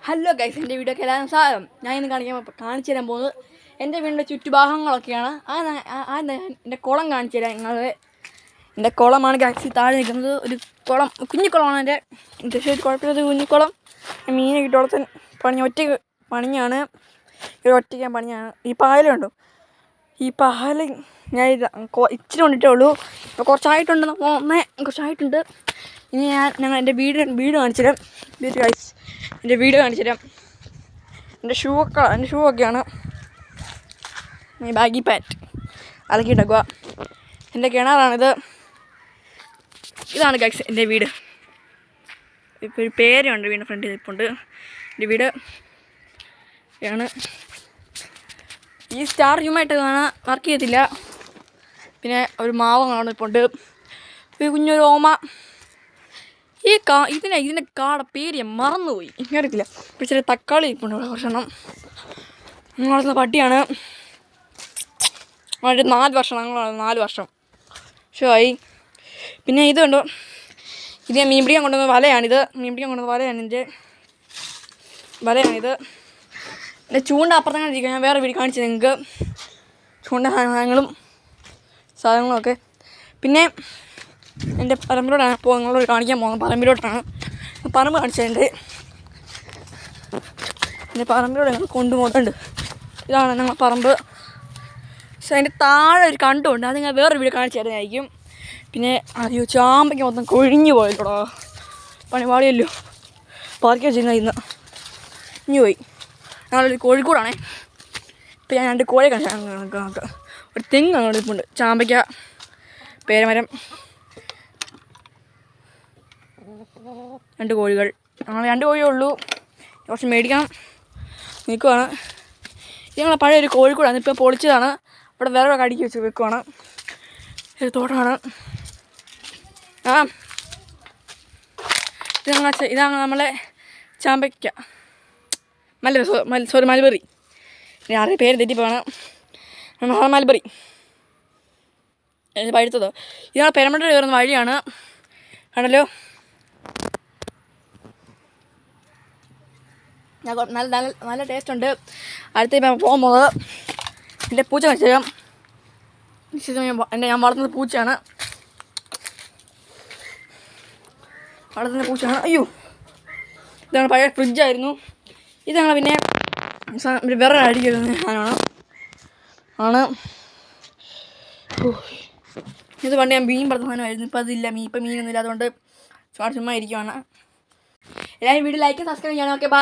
Hello guys, എൻ്റെ video ഒക്കെ എല്ലാവരും സാധനം ഞാൻ ഇന്ന് കാണിച്ചു തരാൻ പോകുന്നത് എൻ്റെ വീടിൻ്റെ ചുറ്റുഭാഗങ്ങളൊക്കെയാണ്. എൻ്റെ കുളം കാണിച്ചു തരാം നിങ്ങളെ. എൻ്റെ കുളമാണ് ഗൈസ് താഴെ നിൽക്കുന്നത്. ഒരു കുളം, കുഞ്ഞിക്കുളമാണ്. എൻ്റെ കുഴപ്പമില്ലാത്ത കുഞ്ഞിക്കുളം. മീനെ കിട്ടുവളർത്താൻ ഒറ്റയ്ക്ക് പണിയാണ്. ഒറ്റയ്ക്ക് പണിയാണ്. ഈ പായലുണ്ടോ, ഈ പായൽ ഞാൻ ഇച്ചിരി കൊണ്ടിട്ടേ ഉള്ളൂ. ഇപ്പോൾ കുറച്ചായിട്ടുണ്ട്, കുറച്ചായിട്ടുണ്ട്. ഇനി ഞങ്ങൾ എൻ്റെ വീട് കാണിച്ചു തരാം. ഗൈസ് എൻ്റെ വീട് കാണിച്ചു തരാം. എൻ്റെ ഷൂ ഒക്കെയാണ് ബാഗി പാൻറ്റ് അലക്കിയിട്ടേക്കുക. എൻ്റെ കിണറാണിത്. ഇതാണ് ഗൈസ് എൻ്റെ വീട്. ഇപ്പോൾ ഒരു പേരുണ്ട് വീടിൻ്റെ ഫ്രണ്ടിൽ ഇപ്പോണ്ട്. എൻ്റെ വീട് ആണ്. ഈ സ്റ്റാർ റൂമായിട്ട് വർക്ക് ചെയ്യത്തില്ല. പിന്നെ ഒരു മാവ് കാണും ഇപ്പോൾ ഉണ്ട്. ഒരു കുഞ്ഞൊരു ഓമ. ഇതിൻ്റെ പേര് ഞാൻ മറന്നുപോയി, എനിക്കറിയത്തില്ല. ഇപ്പോൾ ചെറിയ തക്കാളി ഇരിപ്പുണ്ട് ഇവിടെ കുറച്ചെണ്ണം. വളർത്തുന്ന പട്ടിയാണ്. 4 വർഷം, ഞങ്ങൾ 4 വർഷം ആയി. പിന്നെ ഇത് കണ്ടോ, ഇത് ഞാൻ മീൻ പിടിക്കാൻ കൊണ്ടുവന്ന വലയാണിത്. വലയാണിത്. എൻ്റെ ചൂണ്ട അപ്പുറത്തങ്ങനെ ഇരിക്കുക. ഞാൻ വേറെ വീട് കാണിച്ചു നിങ്ങൾക്ക് ചൂണ്ട സാധനങ്ങളും ഒക്കെ. പിന്നെ എൻ്റെ പറമ്പിലോട്ടാണ് ഇപ്പോൾ നിങ്ങളോട് കാണിക്കാൻ പോകുന്നത്. പറമ്പ് കാണിച്ചത് എൻ്റെ പറമ്പിലൂടെ ഞങ്ങൾ കൊണ്ടുപോകുന്നുണ്ട്. ഇതാണ് ഞങ്ങൾ പറമ്പ്. പക്ഷേ അതിൻ്റെ താഴെ ഒരു കണ്ടുണ്ട്, അത് ഞാൻ വേറെ വീട് കാണിച്ചു തരുന്നതായിരിക്കും. പിന്നെ അയ്യോ, ചാമ്പയ്ക്ക് മൊത്തം കൊഴിഞ്ഞു പോയല്ലോടാ, പണിപാടിയല്ലോ. പാർക്കിയ ചെയ്യുന്ന ഇനി പോയി. ഞങ്ങളൊരു കോഴിക്കോടാണേ. ഇപ്പം ഞാൻ 2 കോഴി കാണിച്ചു. ഒരു തെങ്ങ് അങ്ങോട്ട് ഇരിപ്പുണ്ട്, ചാമ്പയ്ക്ക, പേരമരം, 2 കോഴികൾ. ഞങ്ങൾ 2 കോഴിയേ ഉള്ളൂ. കുറച്ച് മേടിക്കണം നിൽക്കുവാണ്. ഇത് ഞങ്ങളെ പഴയൊരു കോഴിക്കോടാണ്, ഇപ്പോൾ പൊളിച്ചതാണ്. ഇവിടെ വേറെ കടിക്ക് വെച്ച് വെക്കുവാണ്. ഒരു തോട്ടമാണ്. ഇതാണ് നമ്മളെ ചാമ്പയ്ക്ക, മൽബറി. ആരുടെ പേര് തെറ്റിപ്പോണ്, മൽബറി പഴുത്തത്. ഇതാണ് പെരമണ്ട കയറുന്ന വഴിയാണ്, ആണല്ലോ. നല്ല ടേസ്റ്റ് ഉണ്ട്. അടുത്ത പോകുമ്പോൾ എൻ്റെ പൂച്ച കാണിച്ചു തരാം. ഞാൻ വളർത്തുന്ന പൂച്ചയാണ്. അയ്യോ, ഇതാണ് പഴയ ഫ്രിഡ്ജായിരുന്നു. ഇത് ഞങ്ങൾ പിന്നെ വേറെ അടിക്കുന്ന സാധനമാണ്. ഇത് പണ്ട് ഞാൻ മീൻ വളർത്തുന്ന സാധനമായിരുന്നു. ഇപ്പം അതില്ല, ഇപ്പം മീനൊന്നും ഇല്ല. അതുകൊണ്ട് ചുമ്മാ ഇരിക്കുവാണ്. എല്ലാവരും വീഡിയോ ലൈക്ക് സബ്സ്ക്രൈബ് ചെയ്യണം. Okay, by.